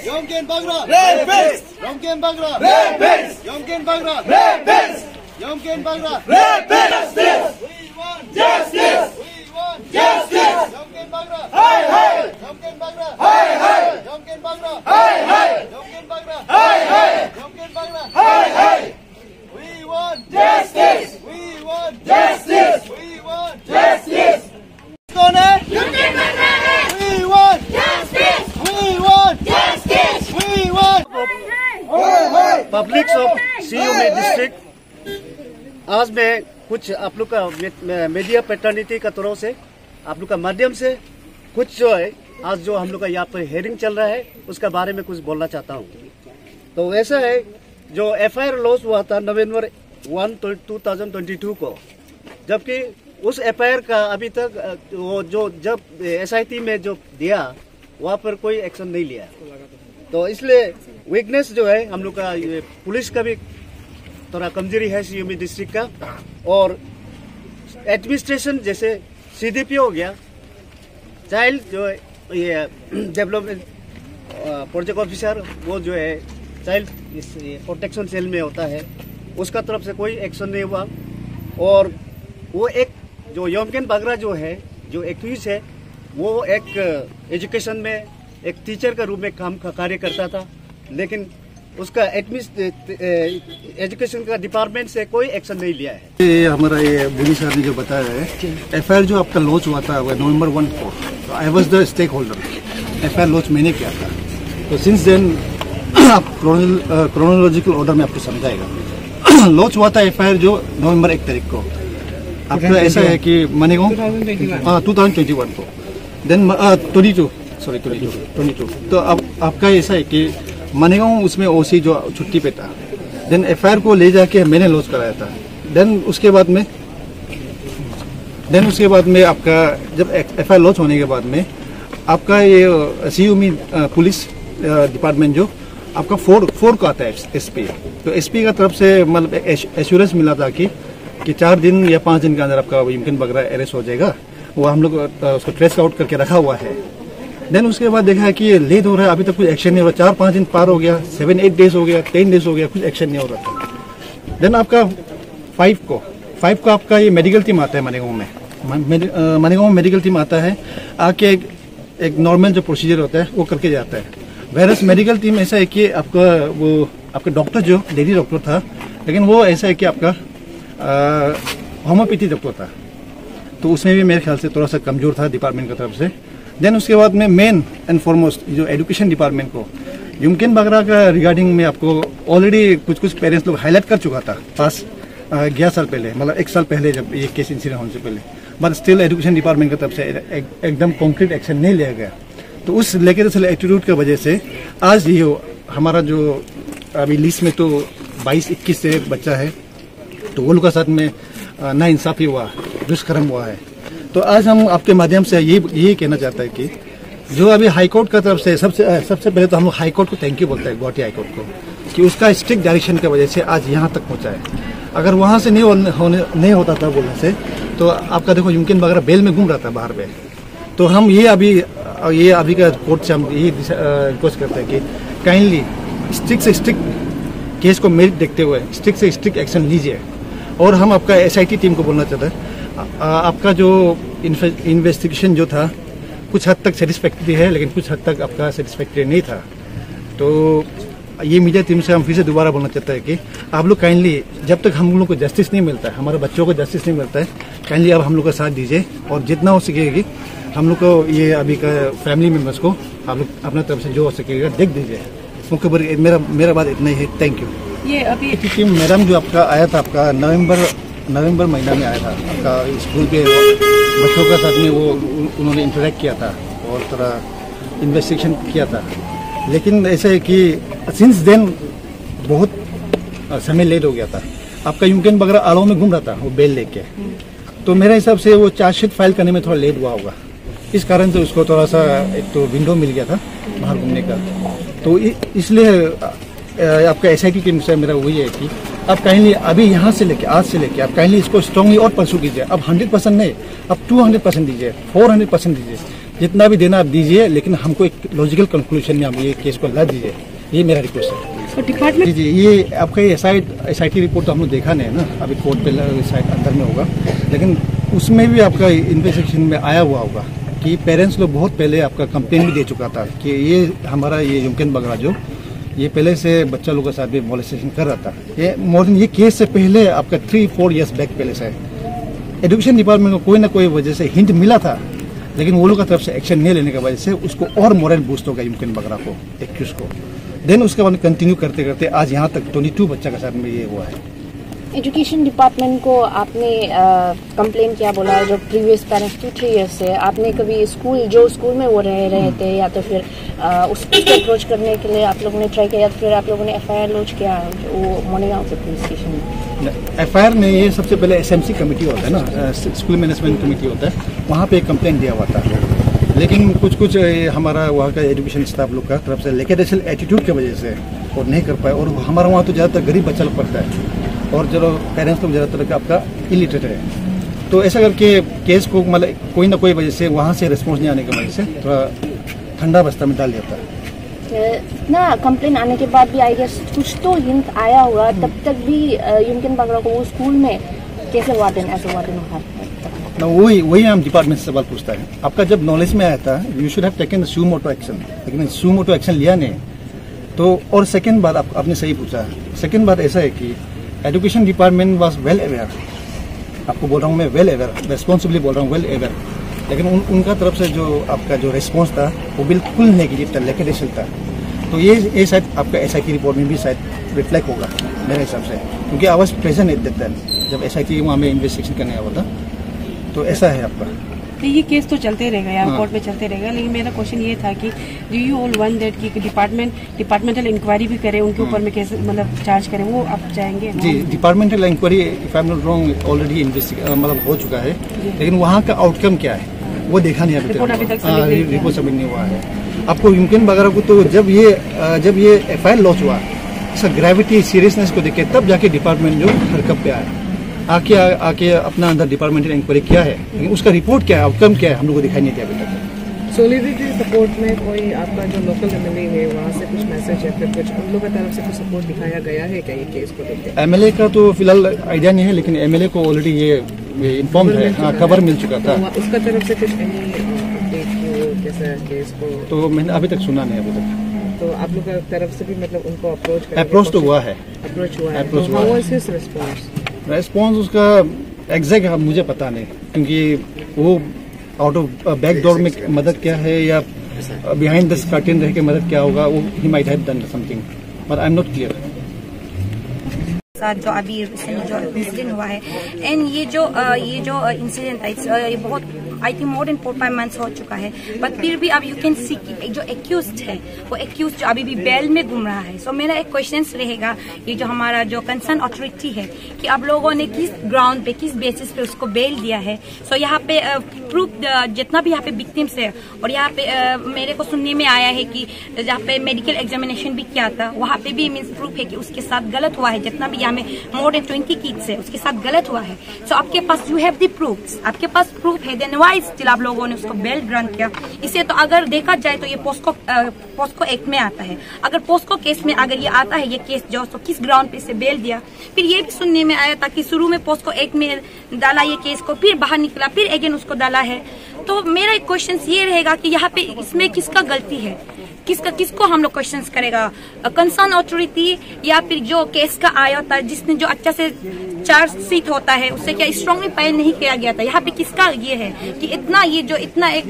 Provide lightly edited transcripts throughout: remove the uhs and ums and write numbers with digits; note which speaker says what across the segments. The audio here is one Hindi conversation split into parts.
Speaker 1: Yomken Bagra. Rapist. Yomken Bagra. Rapist. Yomken Bagra. Rapist. Yomken Bagra. Rapist. We want justice. We want justice. Yomken Bagra. Hey hey. Yomken Bagra. Hey hey. Yomken Bagra. Hey hey. Yomken Bagra. Hey hey. Yomken Bagra. Hey hey. We want justice. We want justice. We want justice. कौन है? Yomken Bagra है. We want justice. We want justice. We want.
Speaker 2: Public of सीयूमी डिस्ट्रिक्ट, आज मैं कुछ आप लोग का मीडिया पैटर्निटी का तरफ से आप लोग का माध्यम से कुछ जो है आज जो हम लोग का यहाँ पर हेयरिंग चल रहा है उसका बारे में कुछ बोलना चाहता हूँ। तो ऐसा है, जो एफआईआर लॉन्च हुआ था नवंबर 1, 2022 को, जबकि उस एफआईआर का अभी तक वो जो जब एसआईटी में जो दिया वहाँ पर कोई एक्शन नहीं लिया। तो इसलिए वीकनेस जो है हम लोग का, ये पुलिस का भी थोड़ा कमजोरी है सीयूमी डिस्ट्रिक्ट का, और एडमिनिस्ट्रेशन जैसे सीडीपी हो गया, चाइल्ड जो है ये डेवलपमेंट प्रोजेक्ट ऑफिसर, वो जो है चाइल्ड प्रोटेक्शन सेल में होता है, उसका तरफ से कोई एक्शन नहीं हुआ। और वो एक जो योमकेन बागरा जो है, जो एक्यूज है, वो एक एजुकेशन में एक टीचर का रूप में कार्य करता था, लेकिन उसका एजुकेशन का डिपार्टमेंट से कोई एक्शन नहीं लिया है।
Speaker 3: ये हमारा ये बुनी सर ने जो बताया है, एफआईआर जो आपका लॉन्च हुआ था नवंबर 1 को, I was the stakeholder. FIR launch मैंने किया था। तो सिंस देन आप क्रोनोलॉजिकल ऑर्डर में आपको समझाएगा। लॉन्च हुआ था एफआईआर जो नवंबर 1 तारीख को। आपका ऐसा है कि मनेगांव 2021 को, देन 22। तो अब आपका ऐसा है कि मनेगांव उसमें ओसी जो छुट्टी पे था, देन एफआईआर को ले जाके मैंने लॉन्च कराया था। देन उसके बाद में आपका जब एफआईआर लॉन्च होने के बाद में आपका ये सीयूमी पुलिस डिपार्टमेंट जो आपका 4 को आता है एसपी। तो एसपी का तरफ से मतलब एश्योरेंस मिला था कि 4 दिन या 5 दिन के अंदर आपका योमकेन बागरा अरेस्ट हो जाएगा। वो हम लोग उसको ट्रेस आउट करके रखा हुआ है। देन उसके बाद देखा है कि ये लेट हो रहा है, अभी तक कुछ एक्शन नहीं हो रहा। 4-5 दिन पार हो गया, 7-8 डेज हो गया, 10 डेज हो गया, कुछ एक्शन नहीं हो रहा था। देन आपका 5 को आपका ये मेडिकल टीम आता है मनेगांव में। मनेगांव में मेडिकल टीम आता है, आके एक नॉर्मल जो प्रोसीजर होता है वो करके जाता है। वेरस मेडिकल टीम ऐसा है कि आपका डॉक्टर जो लेडी डॉक्टर था, लेकिन वो ऐसा है कि आपका होम्योपैथी डॉक्टर था। तो उसमें भी मेरे ख्याल से थोड़ा सा कमजोर था डिपार्टमेंट की तरफ से। देन उसके बाद में मेन एंड फॉरमोस्ट जो एजुकेशन डिपार्टमेंट को योमकेन बागरा का रिगार्डिंग में आपको ऑलरेडी कुछ पेरेंट्स लोग हाईलाइट कर चुका था पास 11 साल पहले, मतलब 1 साल पहले जब ये केस इंसिडेंट होने से पहले। बट स्टिल एजुकेशन डिपार्टमेंट की तरफ से एकदम कॉन्क्रीट एक्शन नहीं लिया गया। तो उस लेके चले एटीट्यूड की वजह से आज ये हमारा जो अभी लिस्ट में तो 22-21 से बच्चा है, तो वो लोग का साथ में नाइंसाफी हुआ, दुष्कर्म हुआ है। तो आज हम आपके माध्यम से ये कहना चाहते हैं कि जो अभी हाईकोर्ट का तरफ से सबसे पहले तो हम लोग हाईकोर्ट को थैंक यू बोलते हैं, गुवाहाटी हाईकोर्ट को, कि उसका स्ट्रिक्ट डायरेक्शन की वजह से आज यहाँ तक पहुँचा है। अगर वहाँ से नहीं होता था बोलने से, तो आपका देखो योमकेन बागरा बेल में घूम रहा था बाहर में। तो हम ये अभी का कोर्ट से हम ये रिक्वेस्ट करते हैं कि काइंडली स्ट्रिक्ट से स्ट्रिक्ट केस को मेरिट देखते हुए स्ट्रिक्ट से स्ट्रिक्ट एक्शन लीजिए। और हम आपका एसआईटी टीम को बोलना चाहते हैं, आपका जो इन्वेस्टिगेशन जो था कुछ हद तक सेटिस्फैक्ट्री है, लेकिन कुछ हद तक आपका सेटिस्फैक्ट्री नहीं था। तो ये मीडिया टीम से हम फिर से दोबारा बोलना चाहते हैं कि आप लोग काइंडली, जब तक हम लोग को जस्टिस नहीं मिलता है, हमारे बच्चों को जस्टिस नहीं मिलता है, काइंडली आप हम लोग का साथ दीजिए। और जितना हो सकेगी हम लोग को ये अभी का फैमिली मेम्बर्स को आप लोग अपना तरफ से जो हो सकेगा देख दीजिए। क्योंकि मेरा बात इतना ही है। Thank you. ये अभी टीम मैडम जो आपका आया था, आपका नवंबर महीना में आया था, आपका स्कूल के बच्चों का साथ में वो उन्होंने इंटरेक्ट किया था और थोड़ा इन्वेस्टिगेशन किया था। लेकिन ऐसे है कि सिंस देन बहुत समय लेट हो गया था। आपका योमकेन बागरा आलो में घूम रहा था वो बेल लेके, तो मेरे हिसाब से वो चार्जशीट फाइल करने में थोड़ा लेट हुआ होगा। इस कारण से उसको थोड़ा सा एक तो विंडो मिल गया था बाहर घूमने का। तो इसलिए आपका एसआईटी टीम से मेरा वही है कि आप काइंडली अभी यहाँ से लेके आज से लेके आप काइंडली इसको स्ट्रांगली और परसू कीजिए। अब 100% नहीं, अब 200% दीजिए, 400% दीजिए, जितना भी देना आप दीजिए, लेकिन हमको एक लॉजिकल कंक्लूजन में हम ये केस को ला दीजिए, ये मेरा रिक्वेस्ट है।
Speaker 4: डिपार्टमेंट
Speaker 3: जी ये आपका ये SIT रिपोर्ट तो हम लोग देखा नहीं है ना, अभी कोर्ट पे साइड अंदर में होगा, लेकिन उसमें भी आपका इन्वेस्टिगेशन में आया हुआ होगा कि पेरेंट्स लोग बहुत पहले आपका कंप्लेन भी दे चुका था कि ये हमारा ये युमकिन बगरा जो ये पहले से बच्चा लोगों के साथ भी मोलेस्टेशन कर रहा था। ये मोर देन ये केस से पहले आपका 3-4 ईयर्स बैक पहले से एजुकेशन डिपार्टमेंट को कोई ना कोई वजह से हिंट मिला था, लेकिन वो लोग की तरफ से एक्शन नहीं लेने की वजह से उसको और मोरल बूस्ट होगा युमकिन बगरा को, एक्यूज को। देन उसके बाद कंटिन्यू करते करते आज यहाँ तक 22 बच्चा के साथ में ये हुआ है।
Speaker 4: एजुकेशन डिपार्टमेंट को आपने कंप्लेन किया बोला जो प्रीवियस पेरेंट्स 2-3 ईयर्स से आपने कभी स्कूल में वो रहे थे या तो फिर उसको अप्रोच करने के लिए आप लोगों ने ट्राई किया या तो फिर आप लोगों ने FIR लॉन्च किया वो मोनीगांव के पुलिस स्टेशन में?
Speaker 3: FIR में ये सबसे पहले SMC कमेटी होता है ना, स्कूल मैनेजमेंट कमेटी होता है, वहाँ पे एक कंप्लेंट दिया हुआ था, लेकिन कुछ हमारा वहाँ का एजुकेशन स्टाफ लोग का तरफ से लेकेडेशल एटीट्यूड की वजह से और नहीं कर पाए। और हमारा वहाँ तो ज़्यादातर गरीब बच्चा लोग पढ़ता है और जो पेरेंट्स लोग ज़्यादातर आपका इलिटरेट है, तो ऐसा करके केस को मतलब कोई ना कोई वजह से वहाँ से रिस्पॉन्स नहीं आने की वजह से थोड़ा ठंडा बस्ता में डाल दिया था।
Speaker 4: ना कंप्लेन आने के बाद भी आई गेस कुछ तो हिंट आया होगा, तब तक भी युमकिन बगरा को वो स्कूल में कैसे वार्डन होगा
Speaker 3: ना, वही हम डिपार्टमेंट से सवाल पूछता है। आपका जब नॉलेज में आया था you should have taken suo motu action, लेकिन सू मोटो एक्शन लिया नहीं। तो और सेकंड बात आपने सही पूछा, सेकंड बात ऐसा है कि education department was well aware, आपको बोल रहा हूँ मैं वेल अवेयर, रेस्पॉन्सिबली बोल रहा हूँ वेल अवेयर, लेकिन उनका तरफ से जो आपका जो रेस्पॉन्स था वो बिल्कुल नेगेटिव था, लेकेडेशल था। तो ये शायद आपका SIT रिपोर्ट में भी शायद रिफ्लेक्ट होगा मेरे हिसाब से, क्योंकि I was present at that time जब SIT वहाँ में इन्वेस्टिगेशन करने आया था। तो ऐसा है आपका।
Speaker 5: ये केस तो चलते रहेगा यार, कोर्ट में चलते रहेगा, लेकिन मेरा क्वेश्चन ये था कि do you all want that कि डिपार्टमेंटल इंक्वायरी भी करे उनके ऊपर में कैसे मतलब चार्ज करें, वो आप चाहेंगे?
Speaker 3: जी departmental inquiry if I am not wrong already मतलब हो चुका है, लेकिन वहाँ का आउटकम क्या है वो देखा नहीं
Speaker 5: रिपोर्ट अभी तक
Speaker 3: रिपोर्ट सबमिट नहीं हुआ है। आपको युमकिन बगरा को तो जब ये FIR लॉन्च हुआ, इसका ग्रेविटी सीरियसनेस को देखे तब जाके डिपार्टमेंट जो हरकत पे आया, आके अपना अंदर डिपार्टमेंटल इंक्वायरी किया है, लेकिन उसका रिपोर्ट क्या है, आउटकम क्या है, हम लोग को दिखाई नहीं दिया अभी तक।
Speaker 6: सॉलिडिटी सपोर्ट में कोई आपका जो लोकल MLA है वहाँ से कुछ मैसेज है फिर कुछ उन लोगों की तरफ से कुछ सपोर्ट दिखाया गया है क्या ये केस को लेकर?
Speaker 3: MLA का तो फिलहाल आइडिया नहीं है, लेकिन MLA को ऑलरेडी ये इन्फॉर्म है, खबर मिल चुका था।
Speaker 6: उसका तरफ से कुछ कैसा केस को
Speaker 3: तो मैंने अभी तक सुना नहीं अभी तक।
Speaker 6: तो आप लोग की तरफ से भी मतलब उनको
Speaker 3: अप्रोच तो हुआ है, रेस्पॉन्स उसका एग्जैक्ट मुझे पता नहीं, क्योंकि वो आउट ऑफ बैक डोर में मदद क्या है या बिहाइंड द कर्टेन रह के मदद क्या होगा, वो he might have done something, but I am not clear.
Speaker 7: साथ जो अभी रिसेंट जो इंसिडेंट हुआ है एंड ये जो इंसिडेंट है ये बहुत I think more than 4-5 months हो चुका है, बट फिर भी अब यू कैन सी जो एक्यूज्ड है वो एक्यूज्ड जो अभी भी बेल में घूम रहा है। सो मेरा एक क्वेश्चन रहेगा, ये जो हमारा जो कंसर्न अथॉरिटी है कि आप लोगों ने किस ग्राउंड पे किस बेसिस पे उसको बेल दिया है। सो यहाँ पे प्रूफ जितना भी यहाँ पे विक्टिम्स है, और यहाँ पे मेरे को सुनने में आया है कि जहाँ पे मेडिकल एग्जामिनेशन भी किया था वहाँ पे भी मीन्स प्रूफ है कि उसके साथ गलत हुआ है, जितना भी यहाँ में मोर देन 20 किड्स है उसके साथ गलत हुआ है। सो आपके पास यू हैव द प्रूफ, आपके पास प्रूफ है, देन व्हाई स्टिल आप लोगों ने उसको बेल ग्रांट किया? इसे तो अगर देखा जाए तो ये पोस्को एक्ट में आता है, अगर पोस्को केस में अगर ये आता है ये केस जो तो किस ग्राउंड पे इसे बेल दिया? फिर ये भी सुनने में आया था कि शुरू में पोस्को एक्ट में डाला ये केस को, फिर बाहर निकला, फिर अगेन उसको डाला है। तो मेरा एक क्वेश्चन ये रहेगा कि यहाँ पे इसमें किसका गलती है, किसको हम लोग क्वेश्चंस करेगा, कंसर्न अथॉरिटी या फिर जो केस का आया था जिसने जो अच्छा से चार्जशीट होता है उससे क्या स्ट्रांगली फाइल नहीं किया गया था? यहाँ पे किसका ये है कि इतना एक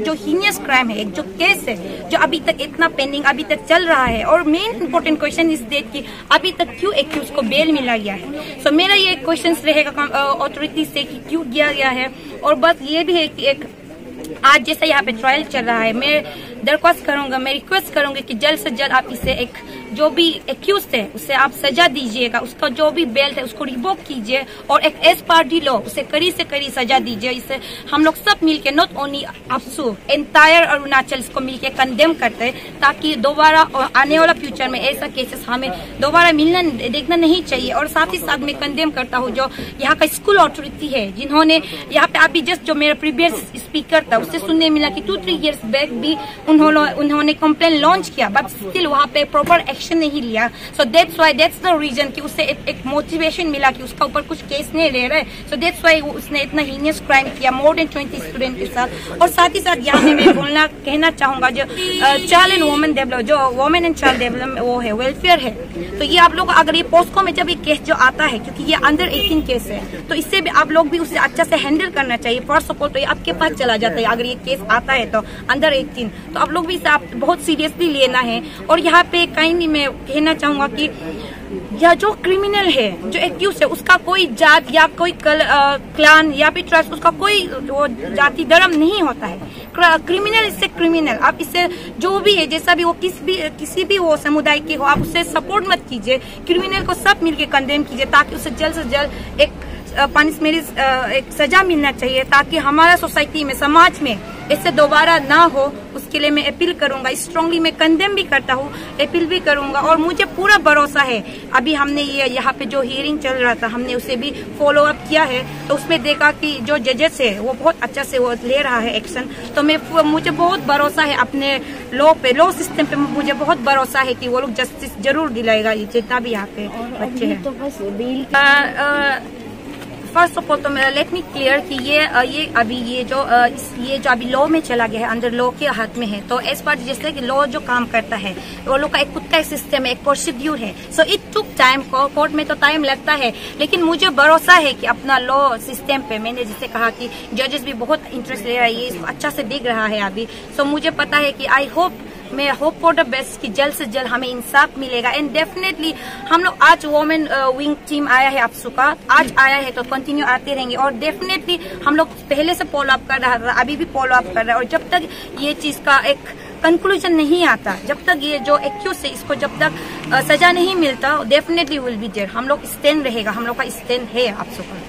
Speaker 7: जो हीनियस क्राइम है, एक जो केस है जो अभी तक इतना पेंडिंग अभी तक चल रहा है, और मेन इंपॉर्टेंट क्वेश्चन इस डेट की अभी तक क्यों एक्यूज को बेल मिला गया है? सो मेरा ये क्वेश्चन रहेगा अथॉरिटी से कि क्यों किया गया है। और बस ये भी है कि एक आज जैसा यहाँ पे ट्रायल चल रहा है, मैं दरख्वास्त करूंगा, मैं रिक्वेस्ट करूंगी कि जल्द से जल्द आप इसे एक जो भी एक्यूज है उसे आप सजा दीजिएगा, उसका जो भी बेल्ट है उसको रिवोक कीजिए और एक एस पार्टी लो उसे कड़ी से कड़ी सजा दीजिए। इसे हम लोग सब मिलके नॉट ओनली अफसू एंटायर अरुणाचल इसको मिलके कंडेम करते हैं ताकि दोबारा आने वाला फ्यूचर में ऐसा केसेस हमें दोबारा मिलना देखना नहीं चाहिए। और साथ ही साथ मैं कंडेम करता हूँ जो यहाँ का स्कूल अथॉरिटी है जिन्होंने यहाँ पे अभी जस्ट जो मेरा प्रीवियस स्पीकर था उससे सुनने मिला कि 2-3 इयर्स बैक भी उन्होंने कंप्लेन लॉन्च किया बट स्टिल वहाँ पे प्रॉपर एक्शन नहीं लिया। सो दैट्स द रीजन कि उससे एक मोटिवेशन मिला कि उसका ऊपर कुछ केस नहीं ले रहे। सो दैट्स व्हाई उसने इतना हीनियस क्राइम किया मोर देन 20 स्टूडेंट के साथ। और साथ ही साथ यहाँ पे मैं कहना चाहूंगा जो चाइल्ड एंड वुमेन डेवलपमेंट जो वुमेन एंड चाइल्ड डेवलपमेंट वो है वेलफेयर है, तो ये आप लोग अगर ये पोस्को में जब ये केस जो आता है क्योंकि ये अंडर 18 केस है तो इससे भी आप लोग भी उसे अच्छा से हैंडल करना चाहिए। फर्स्ट ऑफ ऑल तो ये आपके पास चला जाता है अगर ये केस आता है तो अंडर 18, तो आप लोग भी इसे आप बहुत सीरियसली लेना है। और यहाँ पे कहीं नहीं मैं कहना चाहूंगा कि या जो क्रिमिनल है जो एक्यूज है उसका कोई जात या कोई क्लान या फिर ट्रस्ट उसका कोई वो जाति धर्म नहीं होता है। क्रिमिनल इससे क्रिमिनल आप इससे जो भी है जैसा भी वो किसी भी वो समुदाय के हो आप उससे सपोर्ट मत कीजिए। क्रिमिनल को सब मिलके कंडेम कीजिए ताकि उसे जल्द से जल्द एक पनिशमेंट एक सजा मिलना चाहिए ताकि हमारा सोसाइटी में समाज में इससे दोबारा ना हो। उसके लिए मैं अपील करूंगा, स्ट्रांगली मैं कंडेम भी करता हूँ, अपील भी करूंगा। और मुझे पूरा भरोसा है अभी हमने ये यहाँ पे जो हियरिंग चल रहा था हमने उसे भी फॉलो अप किया है तो उसमें देखा कि जो जजेस है वो बहुत अच्छा से वो ले रहा है एक्शन। तो मुझे बहुत भरोसा है अपने लॉ सिस्टम पे मुझे बहुत भरोसा है कि वो लोग जस्टिस जरूर दिलाएगा जितना भी यहाँ पे बच्चे हैं। फर्स्ट ऑफ ऑल तो लेट मी क्लियर कि ये अभी ये जो अभी लॉ में चला गया है अंदर लॉ के हाथ में है। तो एज पर जैसे कि लॉ जो काम करता है वो लोग का एक खुद का सिस्टम है, एक प्रोसीड्यूर है। So it took time, court में तो टाइम लगता है लेकिन मुझे भरोसा है कि अपना लॉ सिस्टम पे मैंने जिसे कहा कि जजेस भी बहुत इंटरेस्ट ले रहा है, ये इसको अच्छा से देख रहा है अभी। सो मुझे पता है कि मैं होप फॉर द बेस्ट कि जल्द से जल्द हमें इंसाफ मिलेगा। एंड डेफिनेटली हम लोग आज वुमेन विंग टीम आया है अफसू का, आज आया है तो कंटिन्यू आते रहेंगे। और डेफिनेटली हम लोग पहले से फॉलो अप कर रहा था, अभी भी फॉलो अप कर रहा है। और जब तक ये चीज का एक कंक्लूजन नहीं आता, जब तक ये जो एक्यूज है इसको जब तक सजा नहीं मिलता, डेफिनेटली विल बी देयर। हम लोग स्टैंड रहेगा, हम लोग का स्टैंड है अफसू का।